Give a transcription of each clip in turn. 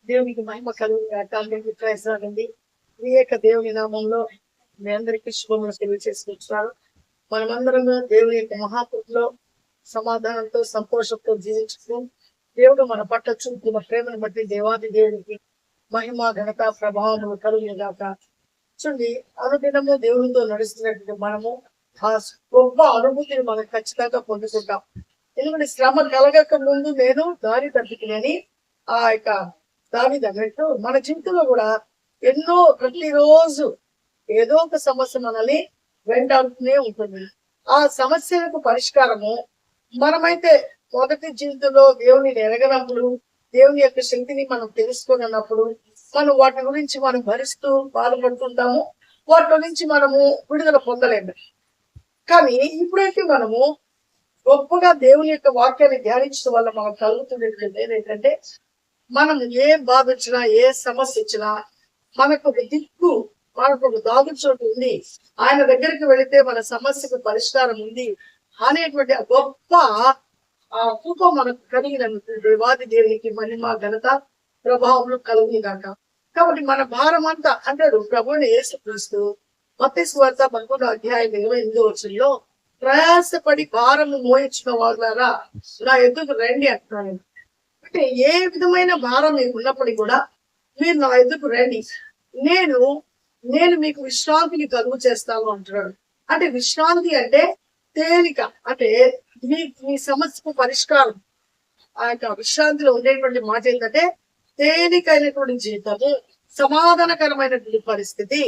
దేవునికి మహిమ కలుగుతుంది. ప్రైజ్లాడండి. ఈ యొక్క దేవుని నామంలో మీ అందరికీ శుభములు తెలియజేసుకుంటున్నాను. మనమందరం దేవుని యొక్క మహాకృతిలో సమాధానంతో సంతోషంతో జీవించుతూ దేవుడు మన పట్ల చూపుతున్న ప్రేమను బట్టి దేవాది దేవునికి మహిమ ఘనత ప్రభావములు కలుగుగాక. చూడండి, అనుదినము దేవునితో నడుస్తున్నటువంటి మనము ఆ గొప్ప అనుభూతిని మనం ఖచ్చితంగా పొందుకుంటాం. ఎందుకంటే శ్రమ కలగక ముందు నేను దారి తప్పితినని ఆ యొక్క దాని తగ్గట్టు మన జీవితంలో కూడా ఎన్నో ప్రతిరోజు ఏదో ఒక సమస్య మనల్ని వెంటాడుతూనే ఉంటుంది. ఆ సమస్యలకు పరిష్కారము మనమైతే మొదటి జీవితంలో దేవుని ఎరగనప్పుడు, దేవుని యొక్క శక్తిని మనం తెలుసుకున్నప్పుడు మనం వాటి గురించి మనం భరిస్తూ బాధపడుతుంటాము. వాటి నుంచి మనము విడుదల పొందలేము. కానీ ఇప్పుడైతే మనము గొప్పగా దేవుని యొక్క వాక్యాన్ని ధ్యానించడం వల్ల మనకు కలుగుతున్నది ఏంటంటే, మనం ఏ బాధ వచ్చినా ఏ సమస్య వచ్చినా మనకు ఒక దిక్కు, మనకు ఒక దాగు చోటు ఉంది, ఆయన దగ్గరికి వెళితే మన సమస్యకు పరిష్కారం ఉంది అనేటువంటి గొప్ప ఆ కృప మనకు కలిగినందుకు దేవాది దేవునికి మహిమ ఘనత ప్రభావం కలిగినాక. కాబట్టి మన భారం అంతా అంటాడు ప్రభువుని యేసుక్రీస్తు మత్తయి సువార్త 11వ అధ్యాయం 28వ వచనంలో, ప్రయాసపడి భారము మోయించిన వాళ్ళారా నా ఎదుగు రండి అంటున్నాను. అంటే ఏ విధమైన భారం మీకు ఉన్నప్పటికీ కూడా మీరు నా ఎదుగు రండి, నేను మీకు విశ్రాంతిని కలుగు చేస్తాను అంటున్నాడు. అంటే విశ్రాంతి అంటే తేలిక, అంటే మీ సమస్యకు పరిష్కారం. ఆ యొక్క విశ్రాంతిలో ఉండేటువంటి మాట ఏంటంటే తేలికైనటువంటి జీవితము, సమాధానకరమైనటువంటి పరిస్థితి,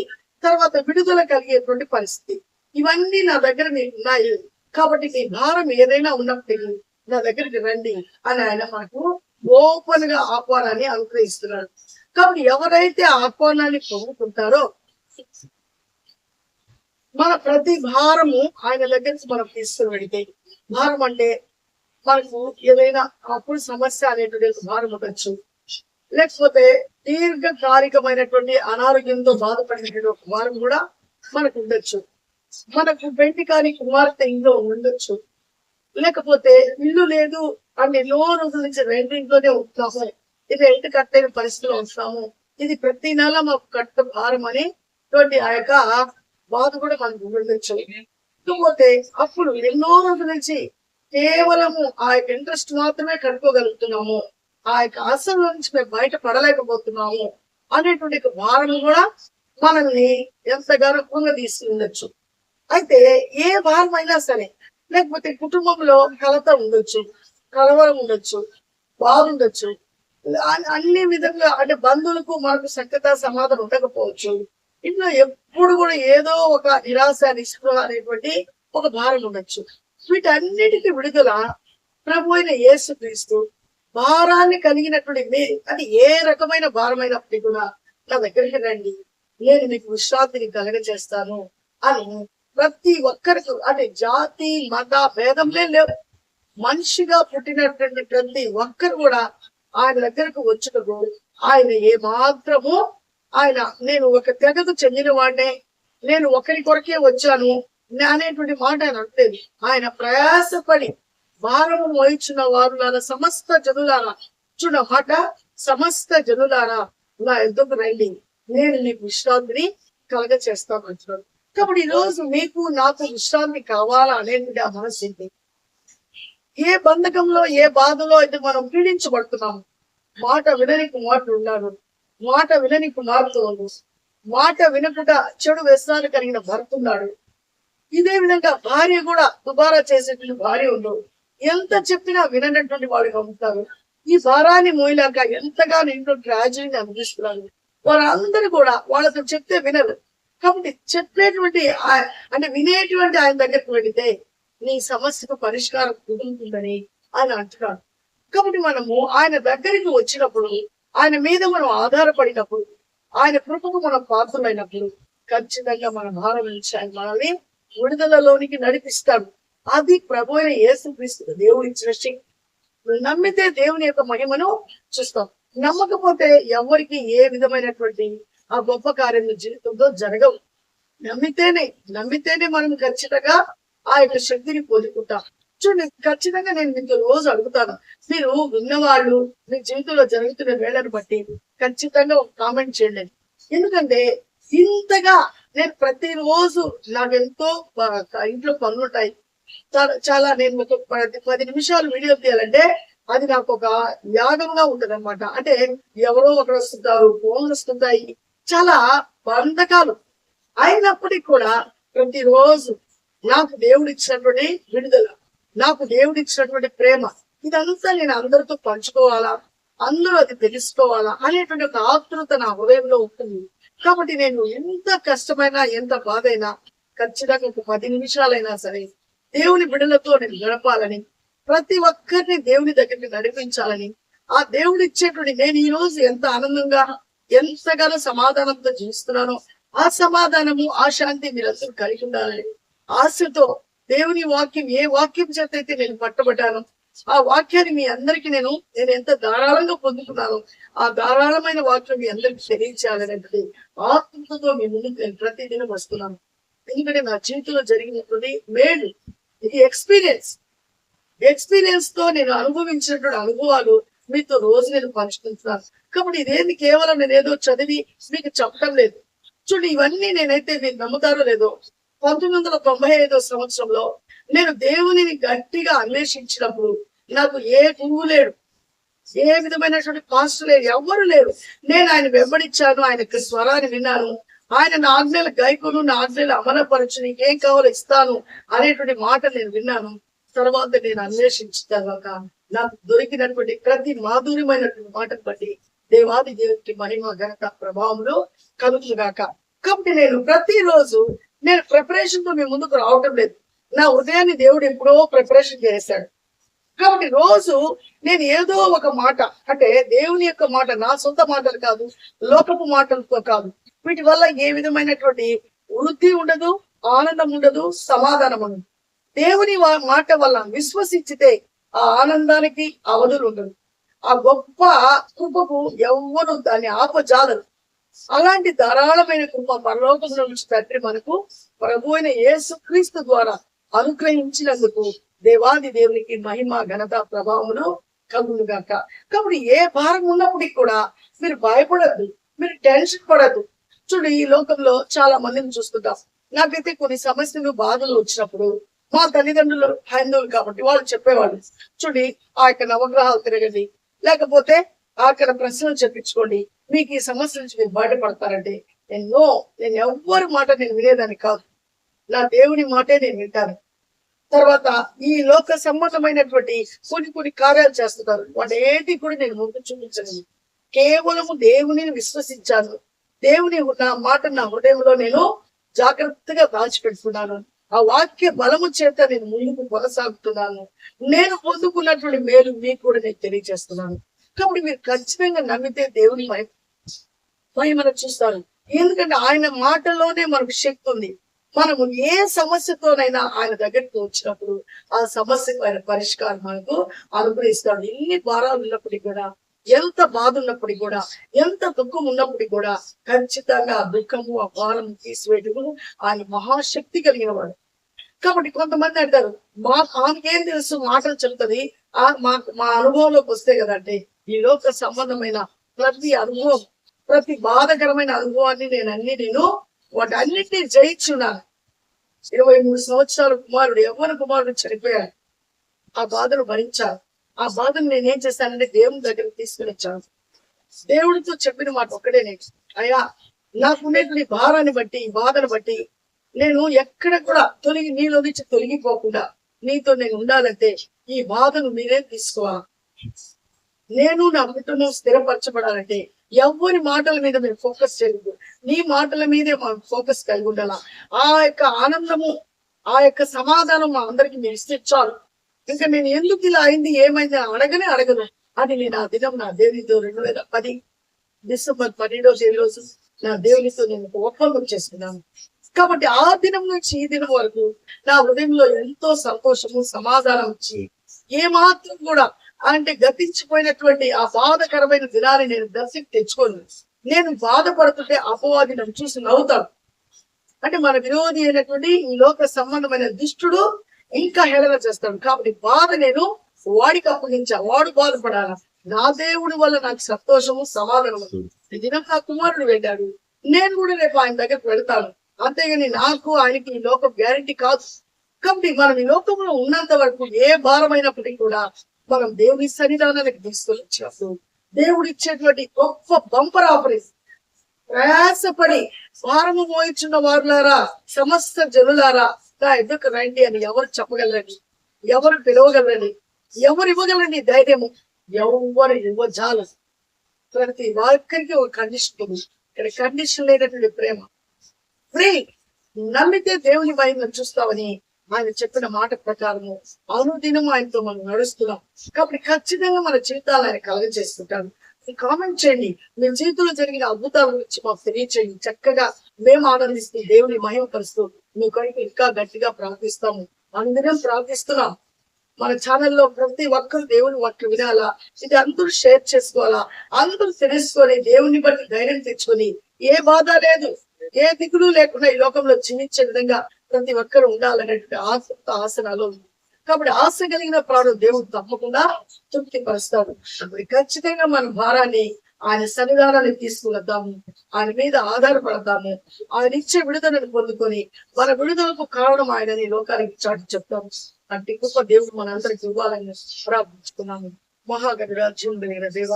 తర్వాత విడుదల కలిగేటువంటి పరిస్థితి. ఇవన్నీ నా దగ్గర మీకు ఉన్నాయి. కాబట్టి మీ భారం ఏదైనా ఉన్నప్పటికీ నా దగ్గరికి రండి అని ఆయన మనకు ఓపెన్ గా ఆహ్వానాన్ని అనుగ్రహిస్తున్నాడు. కాబట్టి ఎవరైతే ఆహ్వానాన్ని పొందుకుంటారో మన ప్రతి భారము ఆయన దగ్గరికి మనం తీసుకుని వెళితే, భారం అంటే మనకు ఏదైనా అప్పుడు సమస్య అనేటువంటి భారం ఉండొచ్చు, లేకపోతే దీర్ఘకాలికమైనటువంటి అనారోగ్యంతో బాధపడినటువంటి ఒక భారం కూడా మనకు ఉండొచ్చు, మనకు పెంటి కాని కుమార్తె ఇంట్లో ఉండొచ్చు, లేకపోతే ఇల్లు లేదు అని ఎన్నో రోజుల నుంచి రెండింట్లోనే ఉంటున్నాము, ఇది రెంట్ కట్టలేని పరిస్థితిలో వస్తాము, ఇది ప్రతి నెల మాకు కట్ట భారం అనేటువంటి ఆ యొక్క బాధ కూడా మనకు ఉండొచ్చు. లేకపోతే అప్పుడు ఎన్నో రోజుల నుంచి కేవలము ఆ యొక్క ఇంట్రెస్ట్ మాత్రమే కట్టుకోగలుగుతున్నాము, ఆ యొక్క ఆశల నుంచి మేము బయట పడలేకపోతున్నాము అనేటువంటి భారం కూడా మనల్ని ఎంతగానో తీసుకుండొచ్చు. అయితే ఏ భారం అయినా సరే, లేకపోతే కుటుంబంలో కలత ఉండొచ్చు, కలవరం ఉండొచ్చు, బాధ ఉండొచ్చు, అన్ని విధంగా అంటే బంధువులకు మనకు సఖ్యత సమాధానం ఉండకపోవచ్చు, ఇంట్లో ఎప్పుడు కూడా ఏదో ఒక నిరాశ నిస్పృహ అనేటువంటి ఒక భారం ఉండొచ్చు. వీటన్నిటికీ విడుదల ప్రభు అయిన యేసుక్రీస్తు భారాన్ని కలిగినటువంటి మీరు, అది ఏ రకమైన భారమైనప్పటికీ కూడా నా దగ్గరికి రండి, నేను మీకు విశ్రాంతిని కలగజేస్తాను అని ప్రతి ఒక్కరికి, అంటే జాతి మత భేదంలే లేవు, మనిషిగా పుట్టినటువంటి ప్రతి ఒక్కరు కూడా ఆయన దగ్గరకు వచ్చుటకు ఆయన ఏ మాత్రము ఆయన నేను ఒక తెగకు చెందిన వాడినే, నేను ఒకరి కొరకే వచ్చాను అనేటువంటి మాట ఆయన అంటలేదు. ఆయన ప్రయాసపడి భారము మోయించిన వారు సమస్త జనులారా, చూడ మాట, సమస్త జనులారా నా ఎద్దుకు రండి, నేను మీకు విశ్రాంతిని కలగ చేస్తాను అంటున్నాడు. కాబట్టి ఈ రోజు మీకు నాకు విశ్రాంతి కావాలా అనేటువంటి ఆ మనసు ఏంటి? ఏ బంధకంలో ఏ బాధలో అయితే మనం పీడించబడుతున్నాము, మాట వినని కుమారుడు ఉన్నాడు, మాట వినని కుమార్తె ఉంది, మాట వినకుండా చెడు వ్యసనాలు కలిగిన భర్త ఉన్నాడు, ఇదే విధంగా భార్య కూడా దుబారా చేసేటువంటి భార్య ఉండు, ఎంత చెప్పినా విననటువంటి వాడుగా ఉంటారు. ఈ భారాన్ని మోయలేక ఎంతగానో ఇంట్లో ట్రాజడీని అనిపిస్తున్నారు. వారందరూ కూడా వాళ్ళతో చెప్తే వినరు. కాబట్టి చెప్పేటువంటి అంటే వినేటువంటి ఆయన దగ్గరికి వెళితే నీ సమస్యకు పరిష్కారం కుదురుతుందని ఆయన అంటున్నాడు. కాబట్టి మనము ఆయన దగ్గరికి వచ్చినప్పుడు, ఆయన మీద మనం ఆధారపడినప్పుడు, ఆయన కృపకు మనం పాత్రలైనప్పుడు ఖచ్చితంగా మన భారం నుంచి ఆయన మనల్ని విడుదలలోనికి నడిపిస్తాడు. అది ప్రభు అయిన యేసుక్రీస్తు దేవుడు ఇచ్చిన శక్తి. నమ్మితే దేవుని యొక్క మహిమను చూస్తాం, నమ్మకపోతే ఎవరికి ఏ విధమైనటువంటి ఆ గొప్ప కార్యం జీవితంలో జరగవు. నమ్మితేనే మనం ఖచ్చితంగా ఆ యొక్క శక్తిని పొందుకుంటాం. చూడండి, ఖచ్చితంగా నేను మీతో రోజు అడుగుతాను. మీరు విన్నవాళ్ళు మీ జీవితంలో జరుగుతున్న వేళను బట్టి ఖచ్చితంగా ఒక కామెంట్ చేయండి. ఎందుకంటే ఇంతగా నేను ప్రతిరోజు నాకెంతో ఇంట్లో పనులుంటాయి. చాలా నేను ఒక 10 నిమిషాలు వీడియో తీయాలంటే అది నాకు ఒక యాగంగా ఉంటది అనమాట. అంటే ఎవరో ఒకరు వస్తుంటారు, ఫోన్లు వస్తుంటాయి, చాలా బంధకాలు. అయినప్పటికీ కూడా ప్రతిరోజు నాకు దేవుడు ఇచ్చినటువంటి విడుదల, నాకు దేవుడు ఇచ్చినటువంటి ప్రేమ, ఇదంతా నేను అందరితో పంచుకోవాలా, అందరూ అది తెలుసుకోవాలా అనేటువంటి ఒక ఆతృత నా హృదయంలో ఉంటుంది. కాబట్టి నేను ఎంత కష్టమైనా ఎంత బాధ అయినా ఖచ్చితంగా ఒక 10 నిమిషాలైనా సరే దేవుని బిడ్డలతో నేను గడపాలని, ప్రతి ఒక్కరిని దేవుని దగ్గరికి నడిపించాలని, ఆ దేవుడు ఇచ్చేటువంటి నేను ఈ రోజు ఎంత ఆనందంగా ఎంతగానో సమాధానంతో జీవిస్తున్నానో ఆ సమాధానము ఆ శాంతి మీరందరూ కలిగి ఉండాలని ఆశతో దేవుని వాక్యం ఏ వాక్యం చేత అయితే నేను పట్టబడ్డాను ఆ వాక్యాన్ని మీ అందరికీ నేను ఎంత ధారాళంగా పొందుకున్నాను ఆ ధారాళమైన వాక్యం మీ అందరికి తెలియచేయాలనేది ఆత్మతో మీ ముందుకు నేను ప్రతిదినం వస్తున్నాను. ఎందుకంటే నా జీవితంలో జరిగినటువంటి మేలు ఇది ఎక్స్పీరియన్స్ తో నేను అనుభవించినటువంటి అనుభవాలు మీతో రోజు నేను పంచుకుంటున్నాను. కాబట్టి ఇదేంది కేవలం నేను ఏదో చదివి మీకు చెప్పడం లేదు. చూడండి, ఇవన్నీ నేనైతే మీరు నమ్ముతారో లేదో 1995 సంవత్సరంలో నేను దేవునిని గట్టిగా అన్వేషించినప్పుడు నాకు ఏ గురువు లేడు, ఏ విధమైనటువంటి పాస్టర్ లేరు, ఎవ్వరు లేరు. నేను ఆయన వెంబడించాను, ఆయన స్వరాన్ని విన్నాను, ఆయన నా ఆజ్ఞలు గైకును, నా ఆజ్ఞలు అమలపరచు, నీకేం కావాలో ఇస్తాను అనేటువంటి మాట నేను విన్నాను. తర్వాత నేను అన్వేషించిన తర్వాత నాకు దొరికినటువంటి ప్రతి మాధుర్యమైనటువంటి మాటను బట్టి దేవాది దేవుడికి మహిమ ఘనత ప్రభావంలో కలుగుగాక. కాబట్టి నేను ప్రతిరోజు నేను ప్రిపరేషన్ తో మీ ముందుకు రావటం లేదు. నా హృదయాన్ని దేవుడు ఎప్పుడో ప్రిపరేషన్ చేశాడు. కాబట్టి రోజు నేను ఏదో ఒక మాట, అంటే దేవుని యొక్క మాట, నా సొంత మాటలు కాదు, లోకపు మాటలతో కాదు, వీటి వల్ల ఏ విధమైనటువంటి వృద్ధి ఉండదు, ఆనందం ఉండదు, సమాధానం ఉండదు. దేవుని మాట వల్ల విశ్వసించితే ఆ ఆనందానికి అవధులు ఉండదు. ఆ గొప్ప కృపకు ఎవ్వరు దాన్ని ఆపజాలరు. అలాంటి ధారాళమైన కృప పరలోకంలో నుంచి తండ్రి మనకు ప్రభు అయిన యేసు క్రీస్తు ద్వారా అనుగ్రహించినందుకు దేవాది దేవునికి మహిమ ఘనత ప్రభావమును కలుగునుగాక. కాబట్టి ఏ భారం ఉన్నప్పటికీ కూడా మీరు భయపడద్దు, మీరు టెన్షన్ పడద్దు. చూడు, ఈ లోకంలో చాలా మందిని చూస్తుంటాం. నాకైతే కొన్ని సమస్యలు బాధలు వచ్చినప్పుడు మా తల్లిదండ్రులు హైందవులు కాబట్టి వాళ్ళు చెప్పేవాళ్ళు, చూడి ఆ యొక్క నవగ్రహాలు తిరగండి, లేకపోతే అక్కడ ప్రశ్నలు చెప్పించుకోండి, మీకు ఈ సమస్య నుంచి మీరు బయటపడతారంటే నేను ఎవ్వరి మాట నేను వినేదాన్ని కాదు, నా దేవుని మాటే నేను వింటాను. తర్వాత ఈ లోక సంబంధమైనటువంటి కొన్ని కార్యాలు చేస్తున్నారు, వాటి ఏంటి కూడా నేను ముందు చూపించను. కేవలము దేవుని విశ్వసించాను, దేవుని నా మాట నా హృదయంలో నేను జాగ్రత్తగా దాచిపెట్టుకున్నాను. ఆ వాక్య బలము చేత నేను ముందుకు కొనసాగుతున్నాను. నేను పొందుకున్నటువంటి మేలు మీకు కూడా నేను తెలియజేస్తున్నాను. కాబట్టి మీరు ఖచ్చితంగా నమ్మితే దేవుని మహిమను చూస్తారు. ఎందుకంటే ఆయన మాటలోనే మనకు శక్తి ఉంది. మనము ఏ సమస్యతోనైనా ఆయన దగ్గరికి వచ్చినప్పుడు ఆ సమస్యకు ఆయన పరిష్కారం మనకు అనుగ్రహిస్తాడు. ఎన్ని భారాలు ఉన్నప్పటికీ కూడా, ఎంత బాధ ఉన్నప్పటికీ కూడా, ఎంత దుఃఖం ఉన్నప్పటికీ కూడా ఖచ్చితంగా ఆ దుఃఖము ఆ భారం తీసివేయటము ఆయన మహాశక్తి కలిగిన వాడు. కాబట్టి కొంతమంది అంటారు, ఆమెకేం తెలుసు, మాటలు చెప్తుంది, మా అనుభవంలోకి వస్తే కదంటే ఈ లోక సంబంధమైన ప్రతి అనుభవం, ప్రతి బాధకరమైన అనుభవాన్ని నేను వాటన్నిటినీ జయించున్నాను. 23 సంవత్సరాల కుమారుడు, యవ్వన కుమారుడు చనిపోయాడు. ఆ బాధను భరించాను. ఆ బాధను నేనేం చేశానంటే దేవుని దగ్గరికి తీసుకుని వచ్చాను. దేవుడితో చెప్పిన మాట ఒక్కడే, నేను అయ్యా నాకున్నటువంటి భారాన్ని బట్టి, ఈ బాధను బట్టి నేను ఎక్కడ కూడా నీలో నుంచి తొలగిపోకుండా నీతో నేను ఉండాలంటే ఈ బాధను మీరే తీసుకోవాలి. నేను నా కుటుంబం స్థిరపరచబడాలంటే ఎవరి మాటల మీద మీరు ఫోకస్ చేయకూడదు, నీ మాటల మీదే మనం ఫోకస్ కలిగి ఉండాలా. ఆ యొక్క ఆనందము, ఆ యొక్క సమాధానం మా అందరికి మీరు ఇస్తే చాలు. ఇంకా నేను ఎందుకు ఇలా అయింది, ఏమైంది అడగను. అది నేను ఆ దినం నా దేవునితో 2010 డిసెంబర్ 12వ తేదీ రోజు నా దేవునితో నేను ఒప్పందం చేసుకున్నాను. కాబట్టి ఆ దినం నుంచి ఈ దినం వరకు నా హృదయంలో ఎంతో సంతోషము, సమాధానం ఇచ్చి ఏమాత్రం కూడా అంటే గతించిపోయినటువంటి ఆ బాధకరమైన దినాన్ని నేను దర్శకి తెచ్చుకోను. నేను బాధపడుతుంటే అపవాది నన్ను చూసి నవ్వుతాడు. అంటే మన విరోధి అయినటువంటి ఈ లోక సంబంధమైన దుష్టుడు ఇంకా హేళన చేస్తాడు. కాబట్టి బాధ నేను వాడికి అప్పగించా, వాడు బాధపడాల. నా దేవుడి వల్ల నాకు సంతోషము సమాధానము. ఈ దినం నా కుమారుడు వెళ్ళాడు, నేను కూడా రేపు ఆయన దగ్గరకు వెళ్తాను. అంతేగాని నాకు ఆయనకి ఈ లోకం గ్యారంటీ కాదు. కాబట్టి మనం ఈ లోకంలో ఉన్నంత వరకు ఏ భారమైనప్పటికీ కూడా మనం దేవుని సన్నిధానానికి తీసుకొని వచ్చినప్పుడు దేవుడు ఇచ్చేటువంటి గొప్ప బంపర్ ఆపరేషన్, ప్రయాసపడి భారము మోయించున్న వారులారా, సమస్త జనులారా నా ఎదుకు రండి అని ఎవరు చెప్పగలరండి? ఎవరు పిలవగలరండి? ఎవరు ఇవ్వగలండి ధైర్యము? ఎవరు ఇవ్వజాలు. ప్రతి వారికి ఒక కండిషన్ ఉంది. ఇక్కడ కండిషన్ లేనటువంటి ప్రేమ. ఫ్రీ. నమ్మితే దేవుని మహిమను చూస్తామని ఆయన చెప్పిన మాట ప్రకారము అనుదినం ఆయనతో మనం నడుస్తున్నాం. కాబట్టి ఖచ్చితంగా మన జీవితాలు ఆయన కలగజేస్తుంటాడు. కామెంట్ చేయండి, మీ జీవితంలో జరిగిన అద్భుతాల గురించి మాకు తెలియచేయండి. చక్కగా మేము ఆనందిస్తూ దేవుని మహిమపరుస్తూ మీ కొరకు ఇంకా గట్టిగా ప్రార్థిస్తాము. అందరం ప్రార్థిస్తున్నాం. మన ఛానల్లో ప్రతి ఒక్కరు దేవుని వాక్యం వినాలా, ఇది అందరూ షేర్ చేసుకోవాలా, అందరూ తెలుసుకొని దేవుని బట్టి ధైర్యం తెచ్చుకొని ఏ బాధ లేదు, ఏ దిగులు లేకుండా ఈ లోకంలో జీవించే విధంగా ప్రతి ఒక్కరు ఉండాలనేటువంటి ఆసనాలు ఉంది. కాబట్టి ఆశ కలిగిన ప్రాణం దేవుడు తప్పకుండా తృప్తి పరుస్తాడు. అప్పుడు ఖచ్చితంగా మన భారాన్ని ఆయన సన్నిధానాన్ని తీసుకువద్దాము, ఆయన మీద ఆధారపడతాము, ఆయన ఇచ్చే విడుదలను పొందుకొని మన విడుదలకు కారణం ఆయనని లోకానికి చాటి చెప్తాము. అంటే గొప్ప దేవుడు మనందరికి ఇవ్వాలని ప్రార్థించుకున్నాము. మహాగణుడ జీవుడైన దేవ,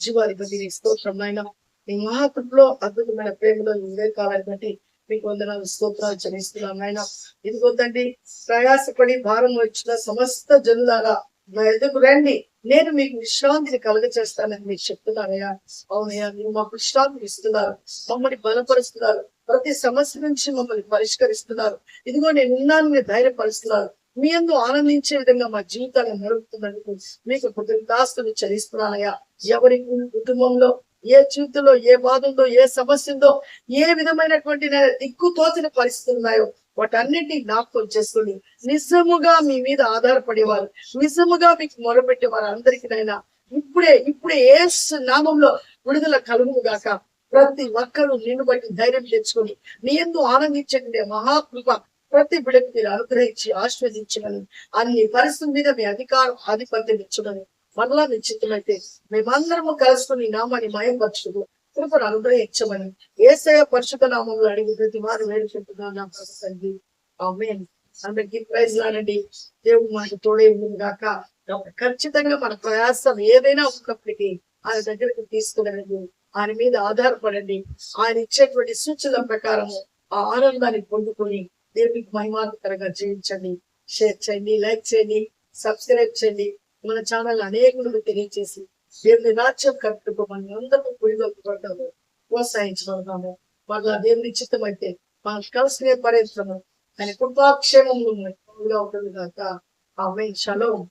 జీవాధిపతి స్తోత్రం నాయన. ఈ మహాకృపలో అద్భుతమైన ప్రేమలో ఇదే కావాలని బట్టి మీకు వందనాలు స్తోత్రాలు చెల్లిస్తున్నాం నాయన. ఇదిగోదండి, ప్రయాసపడి భారం వచ్చిన సమస్త జనులారా నా ఎదుగు రండి, నేను మీకు విశ్రాంతిని కలుగచేస్తానని మీరు చెప్తున్నారయ్యా. అవునయ్యా, మీరు మాకు విశ్రాంతి ఇస్తున్నారు, మమ్మల్ని బలపరుస్తున్నారు, ప్రతి సమస్య నుంచి మమ్మల్ని పరిష్కరిస్తున్నారు. ఇదిగో నేను ఉన్నాను, మీరు ధైర్యపరుస్తున్నారు. మీ యందు ఆనందించే విధంగా మా జీవితాన్ని నడుపుతున్నందుకు మీకు కృతజ్ఞతాస్తులు చెల్లిస్తున్నానయ్యా. ఎవరి కుటుంబంలో ఏ జీవితంలో ఏ బాధ ఉందో, ఏ సమస్య ఉందో, ఏ విధమైనటువంటి దిక్కు తోచిన పరిస్థితులు ఉన్నాయో వాటన్నిటిని జ్ఞాపకం చేసుకుని నిజముగా మీ మీద ఆధారపడేవారు, నిజముగా మీకు మొరపెట్టేవారు అందరికీ నైనా ఇప్పుడే యేసు నామంలో విడుదల కలుగు గాక. ప్రతి ఒక్కరూ నిన్ను బట్టి ధైర్యం తెచ్చుకొని నీ యందు ఆనందించండి. మహాకృప ప్రతి బిడ్డకు మీరు అనుగ్రహించి ఆశీర్వదించమని, అన్ని పరిస్థితుల మీద మీ అధికారం ఆధిపత్యం ఇచ్చమని, మనలా నిశ్చితమైతే మేమందరము కలుసుకుని నామాన్ని మయంపరచుకు కృపను అనుగ్రహించమని యేసయ్య పరిశుద్ధ నామంలో అడిగి ప్రతి వారు వేడుకుంటున్నాను నా తండ్రి. ఆమేన్. అందరికీ ప్రైజ్ లానండి. దేవుడు మనకు తోడే ఉంటుంది గాక. ఖచ్చితంగా మన ప్రయాసం ఏదైనా ఉన్నప్పటికీ ఆయన దగ్గరికి తీసుకురండి, ఆయన మీద ఆధారపడండి. ఆయన ఇచ్చేటువంటి సూచనల ప్రకారము ఆ ఆనందాన్ని పొందుకొని దేవునికి మహిమాకరంగా జీవించండి. షేర్ చేయండి, లైక్ చేయండి, సబ్స్క్రైబ్ చేయండి. మన ఛానల్ అనేకులకు తెలియజేసి దేవుని రాజ్యం కట్టుకు మనం అందరూ పురిగొల్పబడ్డాము, ప్రోత్సహించబడతాము. మళ్ళా దేవుని చిత్తమైతే మనం కలిసిన పర్యంతము ఆయన కృపాక్షేమంలో ఉంటుంది కాక. ఆమేన్. షలోమ్.